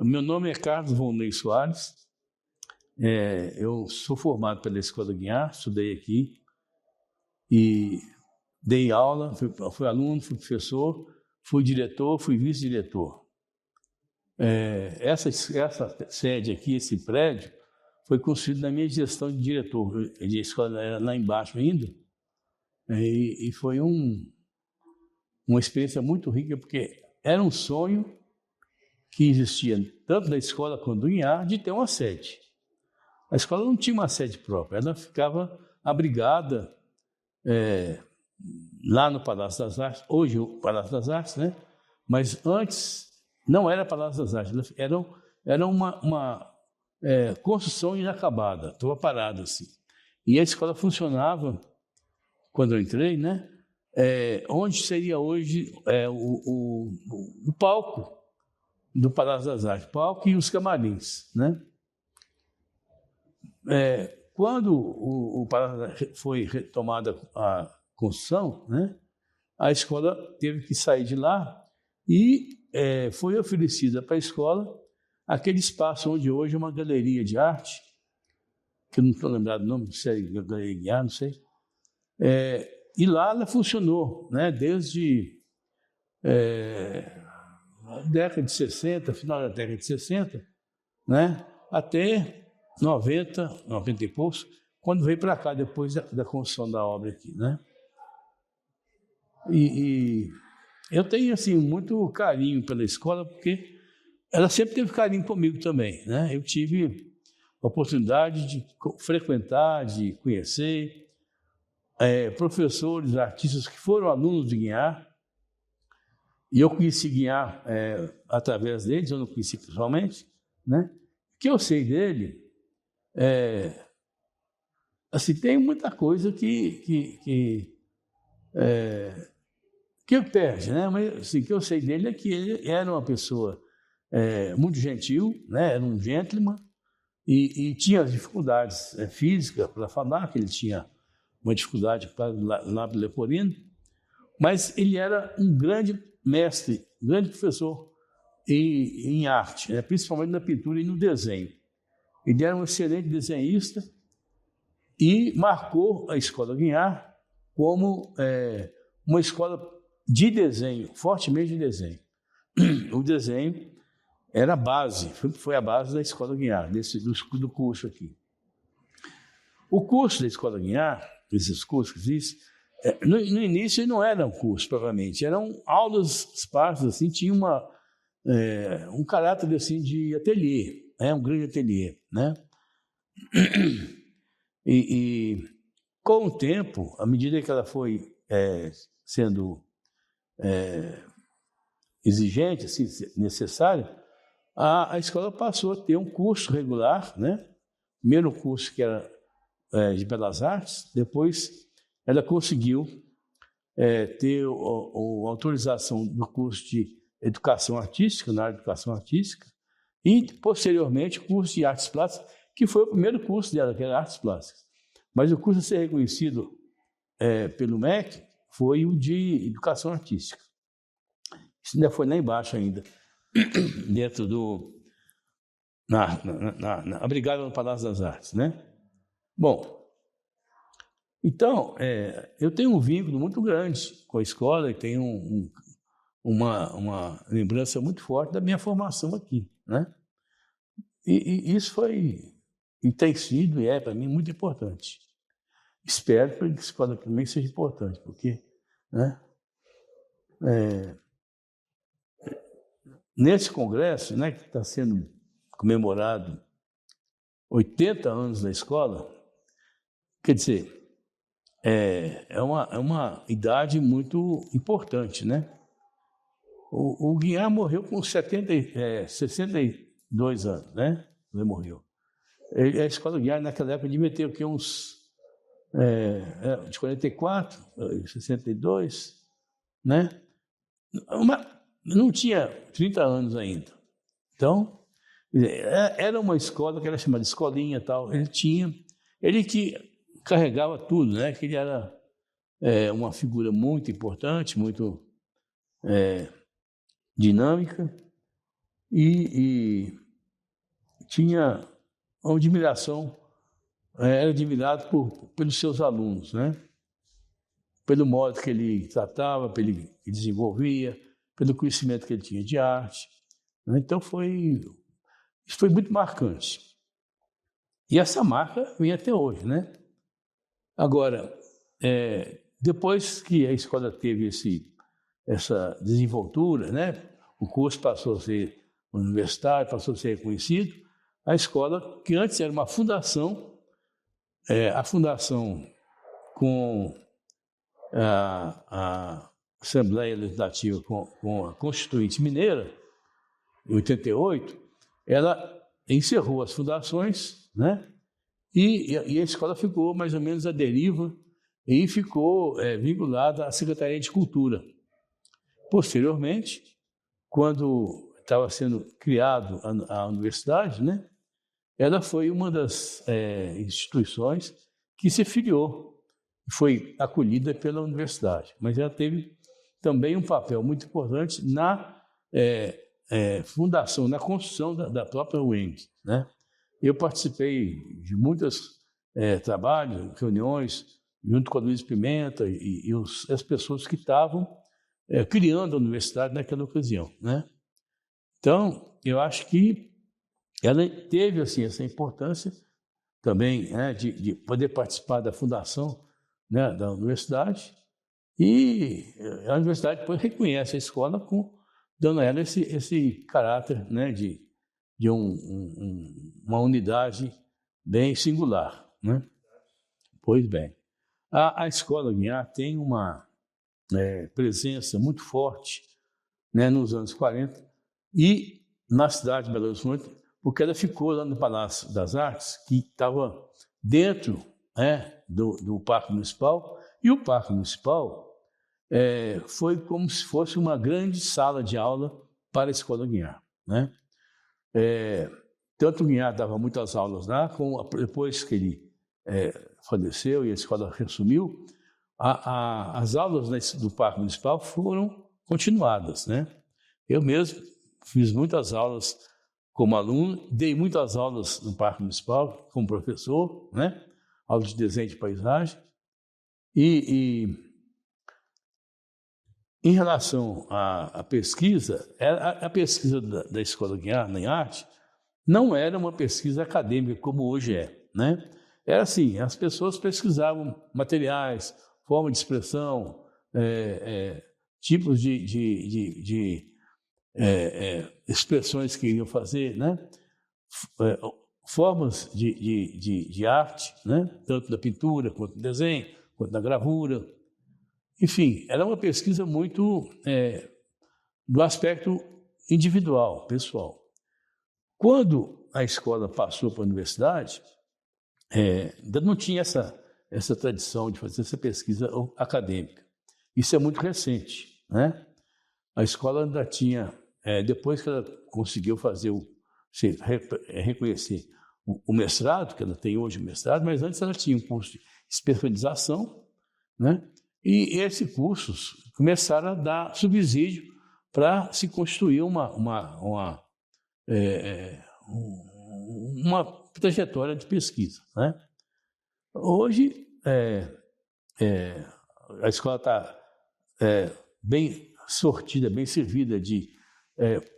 O meu nome é Carlos Volney Soares. Eu sou formado pela Escola Guiar, estudei aqui e dei aula, fui aluno, fui professor, fui diretor, fui vice-diretor. Essa sede aqui, esse prédio, foi construído na minha gestão de diretor. A escola era lá embaixo ainda, e foi uma experiência muito rica, porque era um sonho que existia tanto na escola quanto no INHA de ter uma sede. A escola não tinha uma sede própria, ela ficava abrigada lá no Palácio das Artes, hoje o Palácio das Artes, né? Mas antes não era Palácio das Artes, era uma construção inacabada, estava parada assim. E a escola funcionava, quando eu entrei, né? Onde seria hoje o palco do Palácio das Artes, palco e os camarins, né? Quando o Palácio foi retomada a construção, né? A escola teve que sair de lá e foi oferecida para a escola aquele espaço onde hoje é uma galeria de arte, que eu não estou lembrado do nome, não sei, galeria de arte, não sei. E lá ela funcionou, né? Desde a década de 60, final da década de 60, né? Até 90 e poucos, quando veio para cá, depois da construção da obra aqui, né? E eu tenho, assim, muito carinho pela escola, porque ela sempre teve carinho comigo também, né? Eu tive a oportunidade de frequentar, de conhecer professores, artistas que foram alunos de Guiar, e eu conheci Guiar através deles, eu não conheci pessoalmente, né? O que eu sei dele, assim, tem muita coisa que perde, né? Mas assim, o que eu sei dele é que ele era uma pessoa muito gentil, né? Era um gentleman e tinha as dificuldades físicas para falar, que ele tinha uma dificuldade para o lábio leporino, mas ele era um grande mestre, um grande professor em arte, né? Principalmente na pintura e no desenho. Ele era um excelente desenhista e marcou a Escola Guiar como uma escola de desenho, fortemente de desenho. O desenho era a base, foi a base da Escola Guiar, do curso aqui. O curso da Escola Guiar, esses cursos que existem, no início não era um curso, propriamente, eram aulas esparsas, assim, tinha um caráter assim, de ateliê, um grande ateliê, né? E com o tempo, à medida que ela foi sendo exigente, assim, necessária, a escola passou a ter um curso regular, né? Primeiro curso que era de Belas Artes, depois ela conseguiu ter a autorização do curso de Educação Artística, na área de Educação Artística, e, posteriormente, o curso de Artes Plásticas, que foi o primeiro curso dela, que era Artes Plásticas. Mas o curso a ser reconhecido pelo MEC foi o de Educação Artística. Isso ainda foi lá embaixo ainda, dentro abrigado no Palácio das Artes, né? Bom, então, eu tenho um vínculo muito grande com a escola e tenho uma lembrança muito forte da minha formação aqui, né? E isso foi, e tem sido, e para mim, muito importante. Espero que a escola também seja importante, porque, né, nesse congresso, né, que está sendo comemorado 80 anos da escola, quer dizer, é uma idade muito importante, né? O Guiar morreu com 62 anos, né? Ele morreu. A escola Guiar, naquela época, devia ter o quê? Uns de 44, 62, né? Não tinha 30 anos ainda. Então, era uma escola que era chamada de escolinha e tal. Ele que carregava tudo, né? Que ele era uma figura muito importante, muito dinâmica. e tinha uma admiração, era admirado pelos seus alunos, né? Pelo modo que ele tratava, pelo que ele desenvolvia, pelo conhecimento que ele tinha de arte, né? Então isso foi muito marcante. E essa marca vem até hoje, né? Agora, depois que a escola teve essa desenvoltura, né? O curso passou a ser universitário, passou a ser reconhecido, a escola, que antes era uma fundação, a fundação com a Assembleia Legislativa, com a Constituinte Mineira, em 88, ela encerrou as fundações, né? E a escola ficou mais ou menos à deriva e ficou vinculada à Secretaria de Cultura. Posteriormente, quando estava sendo criado a universidade, né? Ela foi uma das instituições que se filiou, foi acolhida pela universidade, mas ela teve também um papel muito importante na fundação, na construção da própria UENG, né? Eu participei de muitos trabalhos, reuniões, junto com a Luiz Pimenta e as pessoas que estavam criando a universidade naquela ocasião, né? Então, eu acho que ela teve assim, essa importância também, né, de poder participar da fundação, né, da universidade, e a universidade depois reconhece a escola dando a ela esse caráter, né, de uma unidade bem singular, né? Pois bem, a Escola Guiar tem uma presença muito forte, né, nos anos 40 e na cidade de Belo Horizonte, porque ela ficou lá no Palácio das Artes, que estava dentro do Parque Municipal, e o Parque Municipal foi como se fosse uma grande sala de aula para a Escola Guiar, né? Tanto o Guiar dava muitas aulas lá, como depois que ele faleceu e a escola reassumiu, as aulas do Parque Municipal foram continuadas, né? Eu mesmo fiz muitas aulas como aluno, dei muitas aulas no Parque Municipal como professor, né? Aulas de desenho de paisagem. E em relação à pesquisa, a pesquisa da Escola Guiar em arte não era uma pesquisa acadêmica como hoje é, né? Era assim, as pessoas pesquisavam materiais, forma de expressão, tipos de expressões que iriam fazer, né? Formas de arte, né? Tanto da pintura, quanto do desenho, quanto da gravura. Enfim, era uma pesquisa muito do aspecto individual, pessoal. Quando a escola passou para a universidade, ainda não tinha essa tradição de fazer essa pesquisa acadêmica. Isso é muito recente, né? A escola ainda tinha, depois que ela conseguiu reconhecer o mestrado, que ela tem hoje o mestrado, mas antes ela tinha um curso de especialização, né? E esses cursos começaram a dar subsídio para se construir uma trajetória de pesquisa, né? Hoje, a escola está bem sortida, bem servida de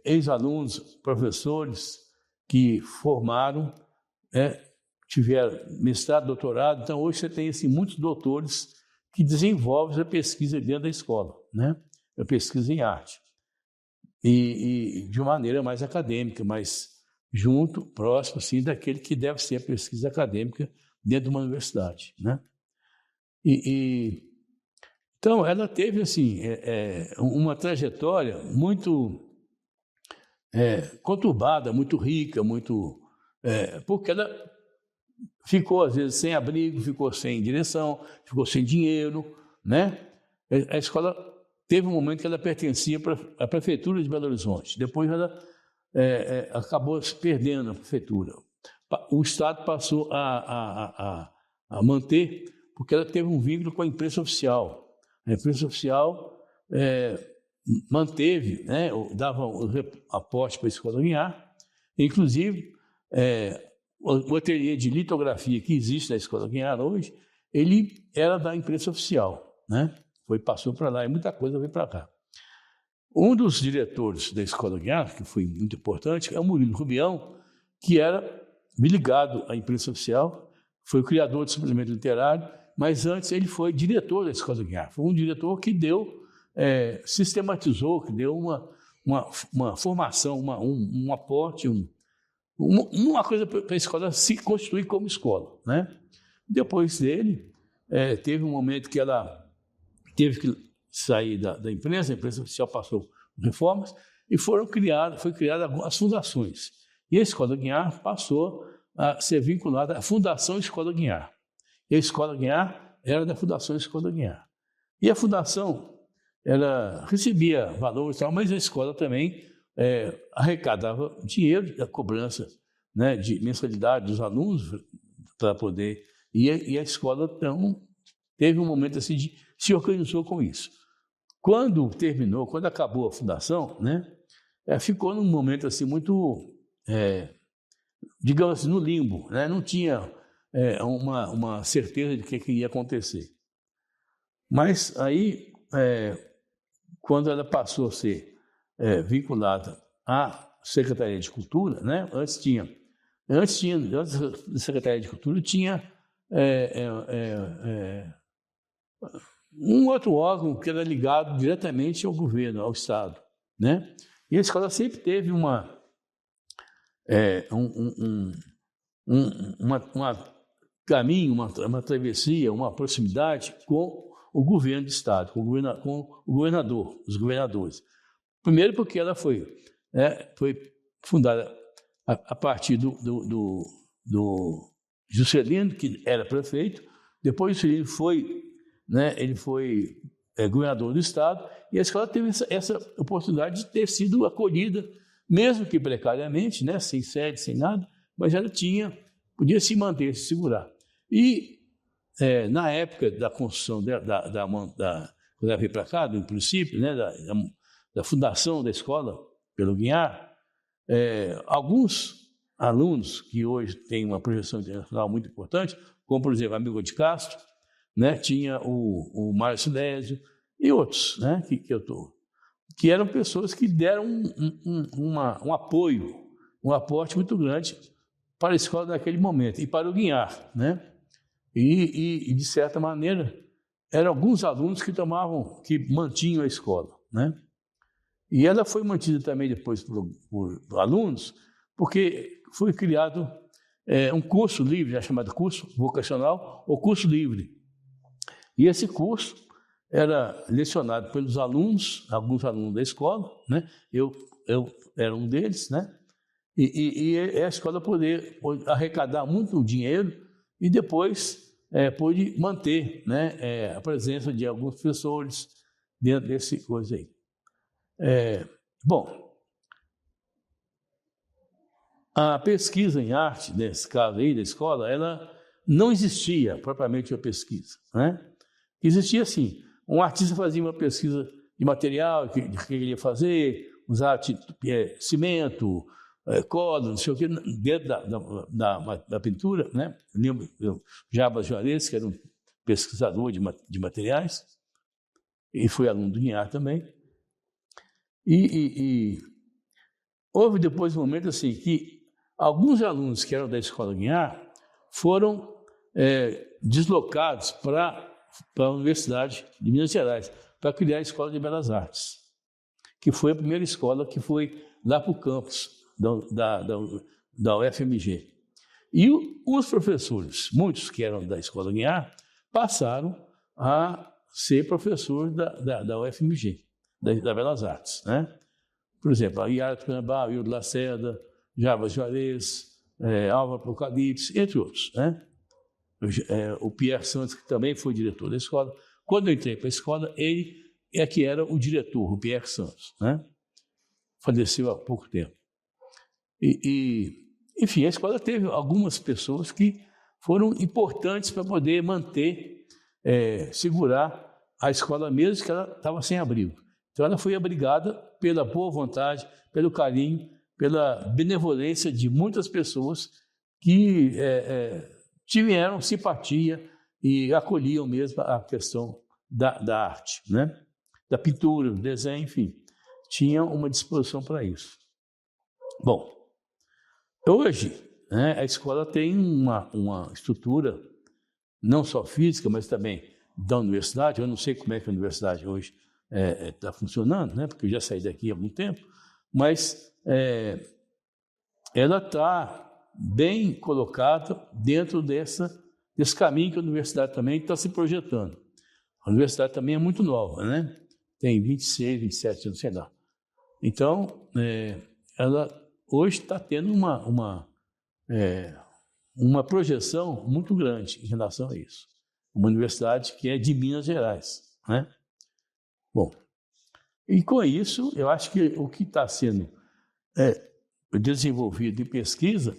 ex-alunos, professores que formaram, tiveram mestrado, doutorado. Então, hoje você tem assim, muitos doutores que desenvolvem a pesquisa dentro da escola, né? A pesquisa em arte. E de uma maneira mais acadêmica, mais junto, próximo, assim, daquele que deve ser a pesquisa acadêmica dentro de uma universidade, né? Então, ela teve, assim, uma trajetória muito conturbada, muito rica, porque ela ficou, às vezes, sem abrigo, ficou sem direção, ficou sem dinheiro, né? A escola teve um momento que ela pertencia à Prefeitura de Belo Horizonte. Depois ela acabou se perdendo a Prefeitura. O Estado passou a manter, porque ela teve um vínculo com a imprensa oficial. A imprensa oficial manteve, né, dava o aporte para a Escola Guiar, inclusive o ateliê de litografia que existe na Escola Guiar hoje, ele era da imprensa oficial, né? Passou para lá e muita coisa veio para cá. Um dos diretores da Escola Guiar, que foi muito importante, é o Murilo Rubião, que era ligado à imprensa oficial, foi o criador do suplemento literário, mas antes ele foi diretor da Escola Guiar. Foi um diretor que sistematizou, que deu uma formação, um aporte, uma coisa para a escola se constituir como escola, né? Depois dele, teve um momento que ela teve que sair da imprensa, a imprensa oficial passou reformas e foi criada as fundações. E a Escola Guiar passou a ser vinculada à Fundação Escola Guiar. E a Escola Guiar era da Fundação Escola Guiar. E a Fundação, ela recebia valores e tal, mas a escola também arrecadava dinheiro da cobrança, né, de mensalidade dos alunos para poder... E a escola, então, teve um momento assim de se organizou com isso. Quando acabou a fundação, né, ficou num momento assim muito, digamos assim, no limbo, né? Não tinha uma certeza de que ia acontecer. Mas aí, quando ela passou a ser vinculada à Secretaria de Cultura, né? Antes da Secretaria de Cultura tinha um outro órgão que era ligado diretamente ao governo, ao Estado, né? E a escola sempre teve uma caminho, uma travessia, uma proximidade com o governo do Estado, com o governador, os governadores. Primeiro porque ela foi fundada a partir do Juscelino, que era prefeito. Depois Juscelino foi governador do Estado, e a escola teve essa oportunidade de ter sido acolhida, mesmo que precariamente, né, sem sede, sem nada, mas ela podia se manter, se segurar. E na época da construção quando ela veio para cá, do princípio, né, da fundação da escola pelo Guiar, alguns alunos que hoje têm uma projeção internacional muito importante, como, por exemplo, Amílcar de Castro, né, tinha o Mário Silésio e outros, né, que eram pessoas que deram um apoio, um aporte muito grande para a escola naquele momento e para o Guiar, né? E de certa maneira, eram alguns alunos que mantinham a escola, né? E ela foi mantida também depois por alunos, porque foi criado um curso livre, chamado curso vocacional ou curso livre. E esse curso era lecionado pelos alunos, alguns alunos da escola, né? Eu era um deles, né? E a escola pôde arrecadar muito dinheiro e depois pôde manter, né, a presença de alguns professores dentro desse coisa aí. Bom, a pesquisa em arte, nesse caso aí da escola, ela não existia propriamente uma pesquisa, né? Existia assim, um artista fazia uma pesquisa de material, de que ele ia fazer, usar cimento, cola, não sei o que, dentro da pintura, né? Lembro o Jabas Juarez, que era um pesquisador de materiais, e foi aluno do Guiar também. E houve depois um momento assim que alguns alunos que eram da Escola Guiar foram deslocados para a Universidade de Minas Gerais, para criar a Escola de Belas Artes, que foi a primeira escola que foi lá para o campus da UFMG. E os professores, muitos que eram da Escola Guiar, passaram a ser professores da UFMG, da Belas Artes, né? Por exemplo, a Yara Tucanabá, Hildo Lacerda, Jabas Juarez, Álvaro Apocalipse, entre outros, né? O Pierre Santos, que também foi diretor da escola. Quando eu entrei para a escola, ele que era o diretor, o Pierre Santos, né? Faleceu há pouco tempo. Enfim, a escola teve algumas pessoas que foram importantes para poder manter, segurar a escola mesmo que ela estava sem abrigo. Então, ela foi abrigada pela boa vontade, pelo carinho, pela benevolência de muitas pessoas que tiveram simpatia e acolhiam mesmo a questão da arte, né? Da pintura, do desenho, enfim. Tinham uma disposição para isso. Bom, hoje, né, a escola tem uma estrutura, não só física, mas também da universidade. Eu não sei como é que a universidade hoje está funcionando, né, porque eu já saí daqui há muito tempo, mas ela está bem colocada dentro desse caminho que a universidade também está se projetando. A universidade também é muito nova, né? Tem 26, 27 anos, sei lá. Então, ela hoje está tendo uma projeção muito grande em relação a isso. Uma universidade que é de Minas Gerais, né? Bom, e com isso, eu acho que o que está sendo desenvolvido em pesquisa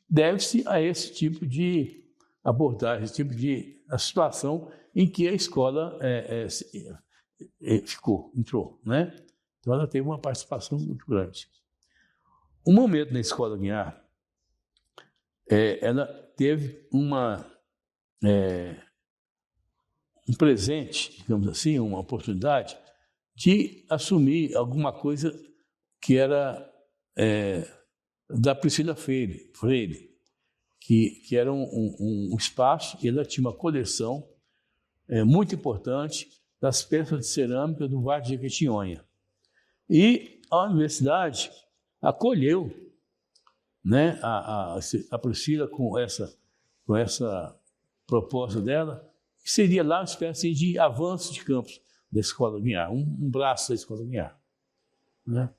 deve-se a esse tipo de abordagem, esse tipo de situação em que a escola entrou, né? Então, ela teve uma participação muito grande. Um momento na Escola Guiar, ela teve um presente, digamos assim, uma oportunidade de assumir alguma coisa que era da Priscila Freire, que era um espaço, e ela tinha uma coleção muito importante das peças de cerâmica do Vale de Jequitinhonha. E a universidade acolheu, né, a Priscila com essa proposta dela, que seria lá uma espécie de avanço de campus da Escola Guiar, um braço da Escola Guiar, né?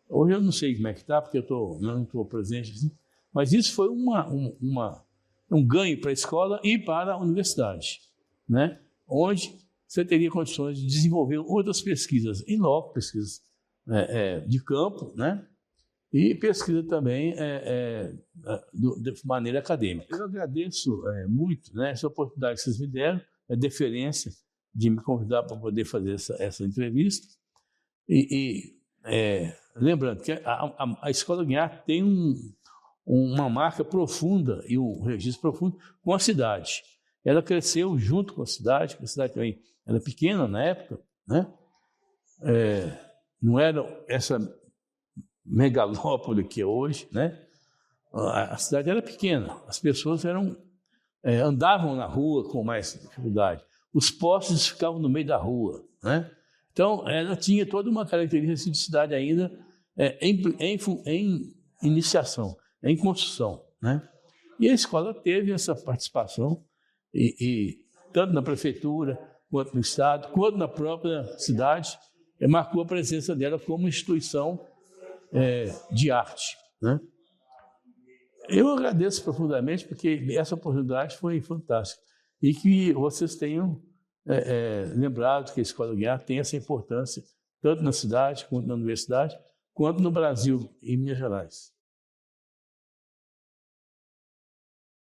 Hoje eu não sei como é que está, porque eu não estou presente, assim, mas isso foi um ganho para a escola e para a universidade, né? Onde você teria condições de desenvolver outras pesquisas, em loco, pesquisas de campo, né? E pesquisa também de maneira acadêmica. Eu agradeço muito, né, essa oportunidade que vocês me deram, a deferência de me convidar para poder fazer essa entrevista. Lembrando que a Escola Guiar tem uma marca profunda e um registro profundo com a cidade. Ela cresceu junto com a cidade também era pequena na época, né? Não era essa megalópole que é hoje, né? A cidade era pequena, as pessoas andavam na rua com mais dificuldade, os postes ficavam no meio da rua, né? Então, ela tinha toda uma característica de cidade ainda em iniciação, em construção, né? E a escola teve essa participação, tanto na prefeitura, quanto no estado, quanto na própria cidade, marcou a presença dela como instituição de arte, né? Eu agradeço profundamente, porque essa oportunidade foi fantástica. E que vocês tenham lembrado que a Escola Guiar tem essa importância, tanto na cidade, quanto na universidade, quanto no Brasil e em Minas Gerais.